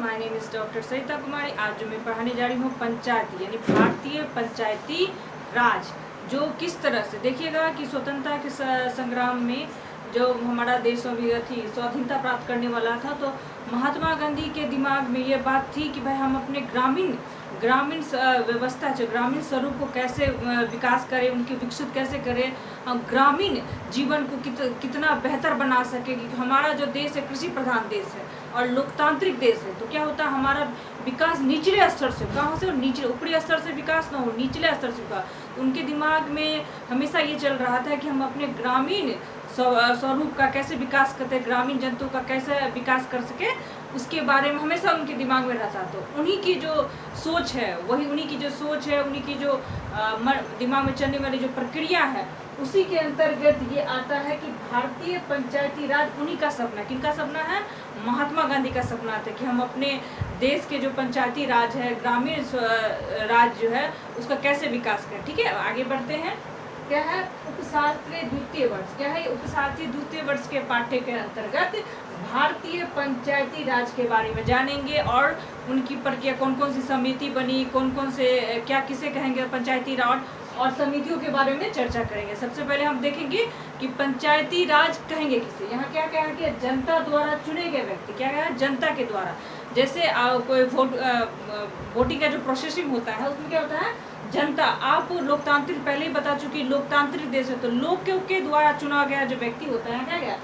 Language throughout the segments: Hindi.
My name is doctor Sarita Kumari. आज जो मैं पढ़ाने जा रही हूँ पंचायती यानी भारतीय पंचायती राज, जो किस तरह से देखिएगा कि स्वतंत्रता के संग्राम में जो हमारा देश थी स्वाधीनता प्राप्त करने वाला था, तो महात्मा गांधी के दिमाग में ये बात थी कि भाई हम अपने ग्रामीण व्यवस्था जो ग्रामीण स्वरूप को कैसे विकास करें, उनके विकसित कैसे करें, हम ग्रामीण जीवन को कितना बेहतर बना सके। कि हमारा जो देश है कृषि प्रधान देश है और लोकतांत्रिक देश है, तो क्या होता है हमारा विकास निचले स्तर से, कहाँ से, निचले, ऊपरी स्तर से विकास ना हो, निचले स्तर से विकास। उनके दिमाग में हमेशा ये चल रहा था कि हम अपने ग्रामीण स्वरूप का कैसे विकास करते, ग्रामीण जनता का कैसे विकास कर सके, उसके बारे में हमेशा उनके दिमाग में रहता। तो उन्हीं की जो सोच है उन्हीं की जो दिमाग में चलने वाली जो प्रक्रिया है, उसी के अंतर्गत ये आता है कि भारतीय पंचायती राज उन्हीं का सपना। किनका सपना है? महात्मा गांधी का सपना था कि हम अपने देश के जो पंचायती राज है, ग्रामीण राज जो है, उसका कैसे विकास करें। ठीक है, आगे बढ़ते हैं। क्या है? उपशास्त्रीय द्वितीय वर्ष। क्या है? उपशास्त्रीय द्वितीय वर्ष के पाठ्य के अंतर्गत भारतीय पंचायती राज के बारे में जानेंगे और उनकी प्रक्रिया, कौन कौन सी समिति बनी, कौन कौन से क्या किसे कहेंगे पंचायती राज, और समितियों के बारे में चर्चा करेंगे। सबसे पहले हम देखेंगे कि पंचायती राज कहेंगे किसे। यहाँ क्या कहा कि जनता द्वारा चुने गए व्यक्ति, क्या कहा? जनता के द्वारा। जैसे कोई वोटिंग का जो प्रोसेसिंग होता है, उसमें क्या होता है? जनता। आप लोकतांत्रिक पहले ही बता चुकी, लोकतांत्रिक देश है, तो लोग के द्वारा चुना गया जो व्यक्ति होता है, क्या गया?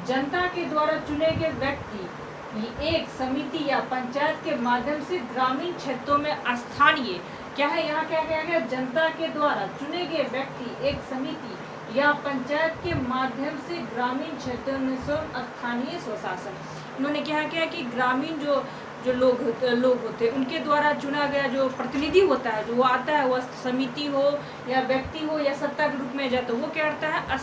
जनता के द्वारा चुने गए व्यक्ति एक समिति या पंचायत के माध्यम से ग्रामीण क्षेत्रों में स्थानीय, क्या है यहाँ क्या कहा गया? जनता के द्वारा चुने गए व्यक्ति एक समिति या पंचायत के माध्यम से ग्रामीण क्षेत्रों में स्थानीय स्वशासन। उन्होंने क्या किया कि ग्रामीण जो लोग होते हैं, उनके द्वारा चुना गया जो प्रतिनिधि होता है, जो वो आता है, वह समिति हो या व्यक्ति हो या सत्ता के रूप में जाए, तो वो क्या करता है?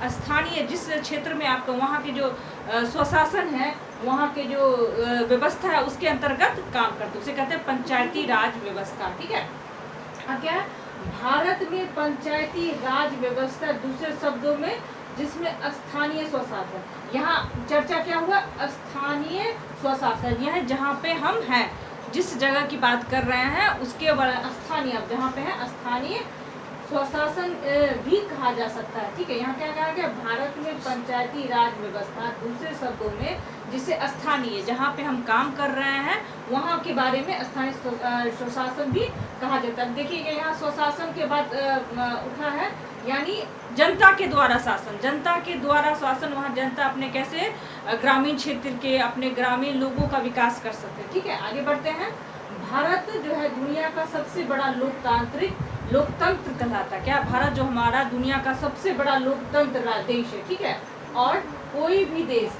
स्थानीय जिस क्षेत्र में आपका वहाँ के जो स्वशासन है, वहाँ के जो व्यवस्था है, उसके अंतर्गत काम करते हैं, उसे कहते हैं पंचायती राज व्यवस्था। ठीक है। क्या है? भारत में पंचायती राज व्यवस्था, दूसरे शब्दों में जिसमें स्थानीय स्वशासन, यहाँ चर्चा क्या हुआ? स्थानीय स्वशासन। यह जहाँ पे हम हैं, जिस जगह की बात कर रहे हैं, उसके बारे स्थानीय, अब जहाँ पे है स्थानीय स्वशासन भी कहा जा सकता है। ठीक है। यहाँ क्या कहा गया? भारत में पंचायती राज व्यवस्था, दूसरे शब्दों में जिसे स्थानीय, जहाँ पे हम काम कर रहे हैं, वहाँ के बारे में स्थानीय स्वशासन भी कहा जाता है। देखिए यहाँ स्वशासन के बाद उठा है, यानी जनता के द्वारा शासन। जनता के द्वारा शासन, वहाँ जनता अपने कैसे ग्रामीण क्षेत्र के अपने ग्रामीण लोगों का विकास कर सकते हैं। ठीक है, आगे बढ़ते हैं। भारत जो है दुनिया का सबसे बड़ा लोकतंत्र कहलाता है। क्या? भारत जो हमारा दुनिया का सबसे बड़ा लोकतंत्र देश है। ठीक है। और कोई भी देश,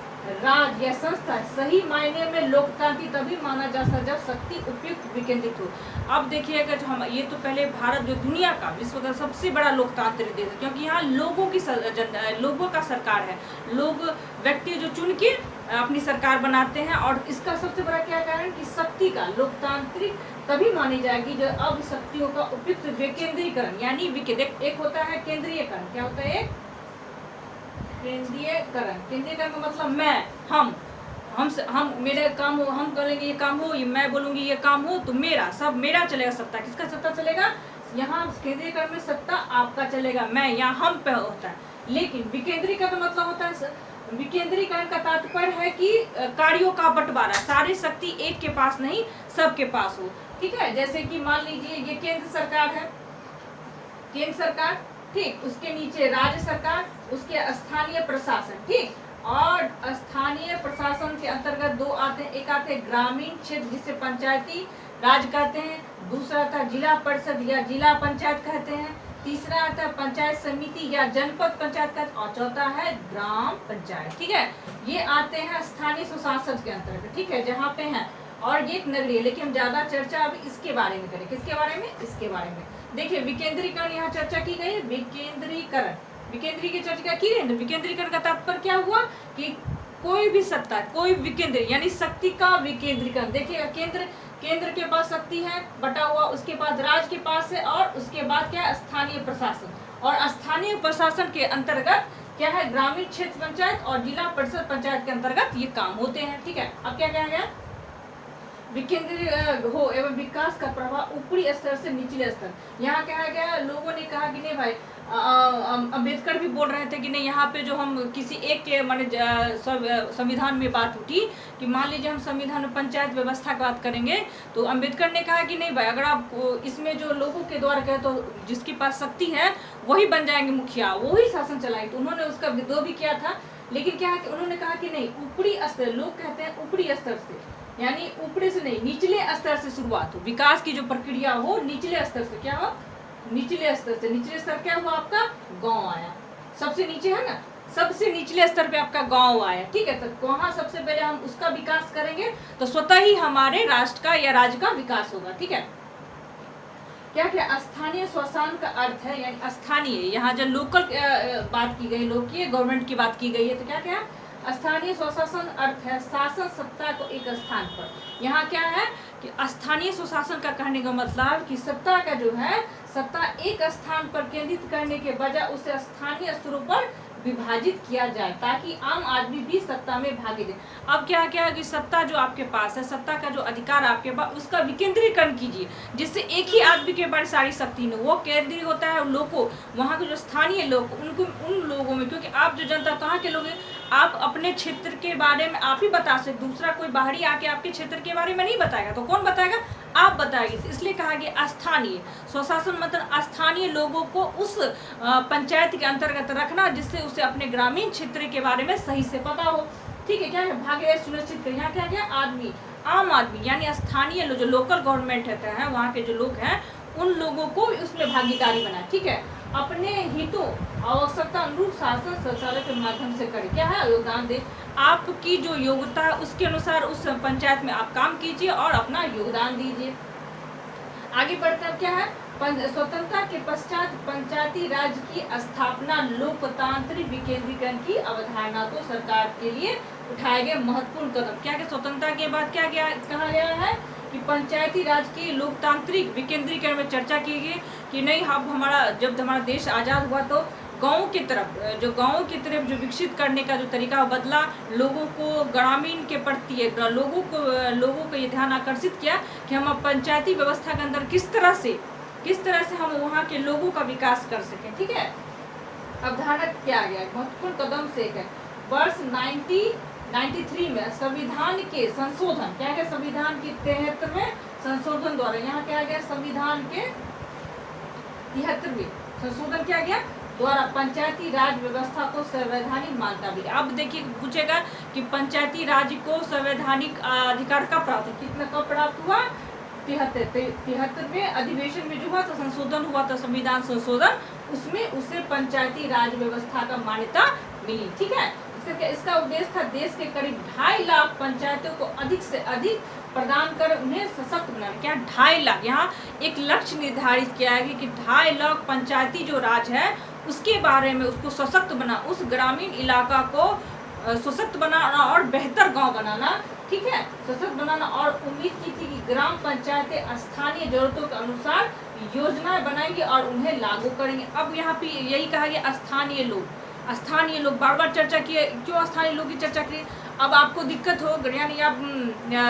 राज्य या संस्था सही मायने में लोकतांत्रिक तभी माना जा सकता जब शक्ति उपयुक्त विकेंद्रित हो। अब देखिएगा जो हम ये तो पहले भारत जो दुनिया का विश्व का सबसे बड़ा लोकतांत्रिक देश है, क्योंकि यहाँ लोगों का सरकार है, लोग व्यक्ति जो चुन के अपनी सरकार बनाते हैं। और इसका सबसे बड़ा क्या कारण कि शक्ति का लोकतांत्रिक तभी मानी जाएगी जब अब शक्तियों का उपयुक्त विकेंद्रीकरण, यानी एक होता है केंद्रीयकरण। क्या होता है? केंद्रीयकरण का मतलब मैं, हम मेरे काम हो, हम करेंगे ये काम हो, ये मैं बोलूंगी ये काम हो, तो मेरा सब मेरा चलेगा। सत्ता किसका सत्ता चलेगा? यहाँ केंद्रीयकरण में सत्ता आपका चलेगा, मैं, यहाँ हम पे होता है। लेकिन विकेंद्रीकरण मतलब होता है, विकेंद्रीकरण का तात्पर्य है कि कार्यों का बंटवारा, सारी शक्ति एक के पास नहीं, सबके पास हो। ठीक है। जैसे कि मान लीजिए ये केंद्र सरकार है, केंद्र सरकार, ठीक, उसके नीचे राज्य सरकार, उसके स्थानीय प्रशासन। ठीक। और स्थानीय प्रशासन के अंतर्गत दो आते हैं, एक आते हैं ग्रामीण क्षेत्र जिसे पंचायती राज कहते हैं, दूसरा आता है जिला परिषद या जिला पंचायत कहते हैं, तीसरा आता है पंचायत समिति या जनपद पंचायत कहते हैं, और चौथा है ग्राम पंचायत। ठीक है। ये आते हैं स्थानीय स्वशासन के अंतर्गत। ठीक है, जहाँ पे है। और ये एक नगरीय है, लेकिन हम ज्यादा चर्चा अभी इसके बारे में करें। किसके बारे में? इसके बारे में। देखिए विकेंद्रीकरण यहाँ चर्चा की गई है। विकेंद्रीकरण की चर्चा की गई। विकेंद्रीकरण का तात्पर्य क्या हुआ कि कोई भी सत्ता, कोई विकेंद्र यानी शक्ति का विकेंद्रीकरण। देखिएगा केंद्र के पास शक्ति है बटा हुआ, उसके बाद राज्य के पास है, और उसके बाद क्या है? स्थानीय प्रशासन। और स्थानीय प्रशासन के अंतर्गत क्या है? ग्रामीण क्षेत्र पंचायत और जिला परिषद पंचायत के अंतर्गत ये काम होते हैं। ठीक है। अब क्या कहा गया? विकेंद्रीय हो एवं विकास का प्रभाव ऊपरी स्तर से निचले स्तर। यहाँ कहा गया, लोगों ने कहा कि नहीं भाई, अम्बेडकर भी बोल रहे थे कि नहीं, यहाँ पे जो हम किसी एक के माने संविधान में बात उठी कि मान लीजिए हम संविधान में पंचायत व्यवस्था की बात करेंगे, तो अम्बेडकर ने कहा कि नहीं भाई, अगर आप इसमें जो लोगों के द्वारा कहे तो जिसके पास शक्ति है वही बन जाएंगे मुखिया, वही शासन चलाएंगे। तो उन्होंने उसका विद्रोह भी किया था, लेकिन क्या है कि उन्होंने कहा कि नहीं, ऊपरी स्तर, लोग कहते हैं ऊपरी स्तर से, यानी ऊपरी से नहीं निचले स्तर से शुरुआत हो, विकास की जो प्रक्रिया हो निचले स्तर से। क्या हो? निचले स्तर से। निचले स्तर क्या हुआ? आपका गांव आया, सबसे नीचे है ना, सबसे निचले स्तर पे आपका गांव आया, ठीक है। तो वहां सबसे पहले हम उसका विकास करेंगे तो स्वतः ही हमारे राष्ट्र का या राज्य का विकास होगा, ठीक है। क्या क्या स्थानीय स्वशासन का अर्थ है, यानी स्थानीय, यहाँ जब लोकल बात की गई, लोकीय गवर्नमेंट की बात की गई है, तो क्या क्या स्थानीय स्वशासन अर्थ है शासन सत्ता को एक स्थान पर। यहाँ क्या है कि स्थानीय स्वशासन का कहने का मतलब कि सत्ता का जो है, सत्ता एक स्थान पर केंद्रित करने के बजाय उसे स्थानीय स्तरों पर विभाजित किया जाए ताकि आम आदमी भी सत्ता में भागी दे। अब क्या क्या है कि सत्ता जो आपके पास है, सत्ता का जो अधिकार आपके पास, उसका विकेंद्रीकरण कीजिए जिससे एक ही आदमी के पास सारी शक्ति न, वो केंद्रीय होता है लोगों, वहाँ के जो स्थानीय लोग, उनको, उन लोगों में, क्योंकि आप जो जनता कहाँ के लोग हैं, आप अपने क्षेत्र के बारे में आप ही बता सकते, दूसरा कोई बाहरी आके आपके क्षेत्र के बारे में नहीं बताएगा, तो कौन बताएगा? आप बताएंगे। इसलिए कहा गया स्थानीय स्वशासन मतलब स्थानीय लोगों को उस पंचायत के अंतर्गत रखना जिससे उसे अपने ग्रामीण क्षेत्र के बारे में सही से पता हो, ठीक है। क्या है? भागीदारी सुनिश्चित कर। यहाँ क्या गया? आदमी, आम आदमी, यानी स्थानीय लोग, जो लोकल गवर्नमेंट है, वहाँ के जो लोग हैं, उन लोगों को उसमें भागीदारी बनाए, ठीक है। अपने हितों आवश्यकता अनुरूप शासन शौचालय के माध्यम से करे। क्या है? योगदान दे। आपकी जो योग्यता है उसके अनुसार उस पंचायत में आप काम कीजिए और अपना योगदान दीजिए। आगे बढ़ते हैं, क्या है? स्वतंत्रता के पश्चात पंचायती राज की स्थापना लोकतांत्रिक विकेंद्रीकरण की अवधारणा को सरकार के लिए उठाए गए महत्वपूर्ण कदम। क्या स्वतंत्रता के बाद क्या कहा गया है कि पंचायती राज की लोकतांत्रिक विकेंद्रीकरण में चर्चा की गई कि नहीं, अब जब हमारा देश आज़ाद हुआ तो गाँव की तरफ जो विकसित करने का जो तरीका बदला, लोगों को ग्रामीण के प्रति लोगों को ये ध्यान आकर्षित किया कि हम अब पंचायती व्यवस्था के अंदर किस तरह से हम वहाँ के लोगों का विकास कर सकें, ठीक है। अवधारणा क्या गया? महत्वपूर्ण कदम से एक है वर्ष 1993 में संविधान के संशोधन। क्या है? संविधान के 73वें संशोधन द्वारा, यहाँ क्या गया? संविधान के 73वें संशोधन क्या गया द्वारा पंचायती राज व्यवस्था को संवैधानिक मान्यता मिली। अब देखिए, पूछेगा कि पंचायती राज को संवैधानिक अधिकार कब प्राप्त, कितना कब प्राप्त हुआ? 73वें अधिवेशन में जो हुआ तो संशोधन हुआ था, संविधान संशोधन, उसमें उसे पंचायती राज व्यवस्था का मान्यता मिली, ठीक है। इसका उद्देश्य था देश के करीब 2.5 लाख पंचायतों को अधिक से अधिक प्रदान कर उन्हें सशक्त बनाना। क्या 2.5 लाख? यहाँ एक लक्ष्य निर्धारित किया है कि 2.5 लाख पंचायती जो राज है उसके बारे में उसको सशक्त बना, उस ग्रामीण इलाका को सशक्त बनाना और बेहतर गांव बनाना, ठीक है, सशक्त बनाना। और उम्मीद की थी कि ग्राम पंचायतें स्थानीय जरूरतों के अनुसार योजनाएं बनाएंगी और उन्हें लागू करेंगे। अब यहाँ पे यही कहा गया स्थानीय लोग बार बार चर्चा किए, क्यों स्थानीय लोग की चर्चा की? अब आपको दिक्कत हो, यानी आप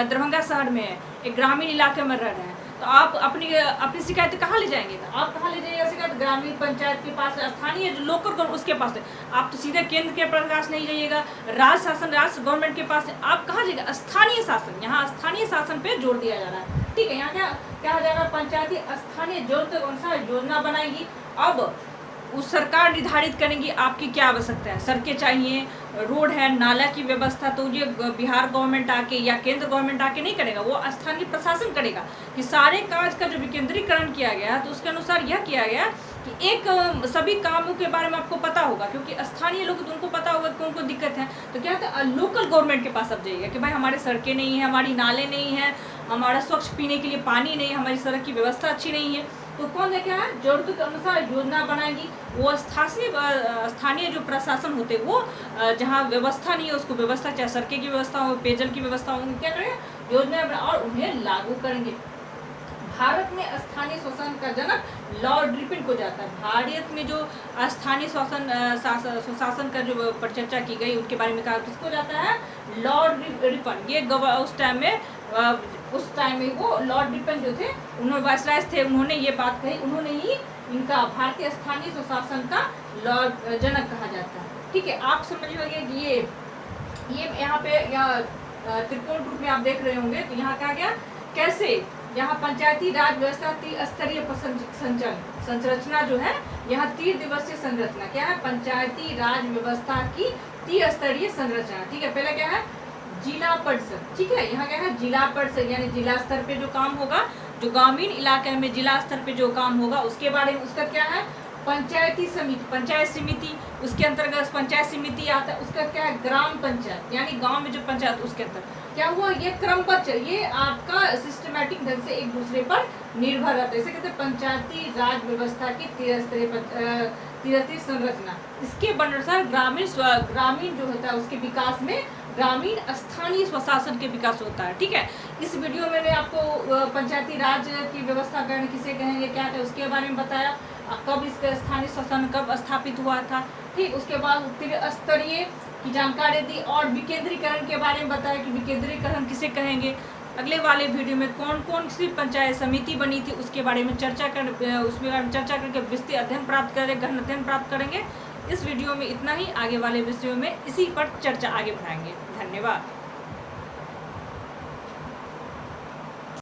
दरभंगा शहर में एक ग्रामीण इलाके में रह रहे हैं, तो आप अपनी शिकायत कहाँ ले जाएंगे? तो आप कहाँ ले जाइएगा शिकायत? ग्रामीण पंचायत के पास, स्थानीय जो लोकल उसके पास है। आप तो सीधे केंद्र के पास नहीं जाइएगा, राज्य गवर्नमेंट के पास है। आप कहाँ जाइएगा? स्थानीय शासन। यहाँ स्थानीय शासन पे जोर दिया जा रहा है, ठीक है। यहाँ क्या कहा जा रहा है? पंचायती स्थानीय जरूरतों के अनुसार योजना बनाएगी। अब उस सरकार निर्धारित करेंगी आपकी क्या आवश्यकता है। सड़कें चाहिए, रोड है, नाला की व्यवस्था, तो ये बिहार गवर्नमेंट आके या केंद्र गवर्नमेंट आके नहीं करेगा, वो स्थानीय प्रशासन करेगा। कि सारे कार्य का जो विकेंद्रीकरण किया गया तो उसके अनुसार यह किया गया कि एक सभी कामों के बारे में आपको पता होगा, क्योंकि स्थानीय लोग तो उनको पता होगा कि उनको दिक्कत है। तो क्या होता है? लोकल गवर्नमेंट के पास अब जाइएगा कि भाई हमारे सड़कें नहीं है, हमारी नाले नहीं है, हमारा स्वच्छ पीने के लिए पानी नहीं है, हमारी सड़क की व्यवस्था अच्छी नहीं है। तो कौन है क्या है? जरूरतों के अनुसार योजना बनाएगी। वो स्थानीय जो प्रशासन होते वो जहाँ व्यवस्था नहीं है उसको व्यवस्था, चाहे सड़कें की व्यवस्था हो, पेयजल की व्यवस्था हो, क्या करेंगे? योजना बना और उन्हें लागू करेंगे। भारत में स्थानीय शासन का जनक लॉर्ड रिपन को जाता है। भारत में जो स्थानीय शासन का जो चर्चा की गई उसके बारे में कहा किसको जाता है? Lord Ripon. ये उस टाइम में उस टाइम में वो लॉर्ड रिपन जो थे, उन्होंने वायसराय थे, उन्होंने ये बात कही, उन्होंने ही इनका भारतीय स्थानीय स्वशासन का लॉर्ड जनक कहा जाता है। ठीक है, आप समझिए कि ये यहाँ पे त्रिकोण रूप में आप देख रहे होंगे, तो यहाँ क्या गया, कैसे यहाँ पंचायती राज व्यवस्था त्रिस्तरीय संरचना जो है, यहाँ 3 दिवसीय संरचना क्या है, पंचायती राज व्यवस्था की त्रिस्तरीय संरचना। ठीक है, पहले क्या है, जिला परिषद। ठीक है, यहाँ क्या है, जिला परिषद, यानी जिला स्तर पे जो काम होगा, जो ग्रामीण इलाके में जिला स्तर पे जो काम होगा उसके बारे में, उसका क्या है, पंचायती समिति, पंचायत समिति, उसके अंतर्गत पंचायत समिति आता है, उसका क्या है, ग्राम पंचायत, यानी गांव में जो पंचायत, उसके अंदर क्या हुआ, ये क्रमबद्ध, ये आपका सिस्टमैटिक ढंग से एक दूसरे पर निर्भर रहता है, इसे कहते हैं पंचायती राज व्यवस्था की त्रिस्तरीय संरचना। इसके अनुसार ग्रामीण जो होता है उसके विकास में ग्रामीण स्थानीय स्वशासन के विकास होता है। ठीक है, इस वीडियो में मैं आपको पंचायती राज की व्यवस्था गण किसे कहेंगे, क्या है, उसके बारे में बताया, कब इसका स्थानीय शासन कब स्थापित हुआ था। ठीक, उसके बाद त्रिस्तरीय की जानकारी दी और विकेंद्रीकरण के बारे में बताया कि विकेंद्रीकरण किसे कहेंगे। अगले वाले वीडियो में कौन कौन सी पंचायत समिति बनी थी उसके बारे में चर्चा करके विस्तृत अध्ययन प्राप्त करेंगे, गहन अध्ययन प्राप्त करेंगे। इस वीडियो में इतना ही, आगे वाले विषयों में इसी पर चर्चा आगे बढ़ाएंगे। धन्यवाद।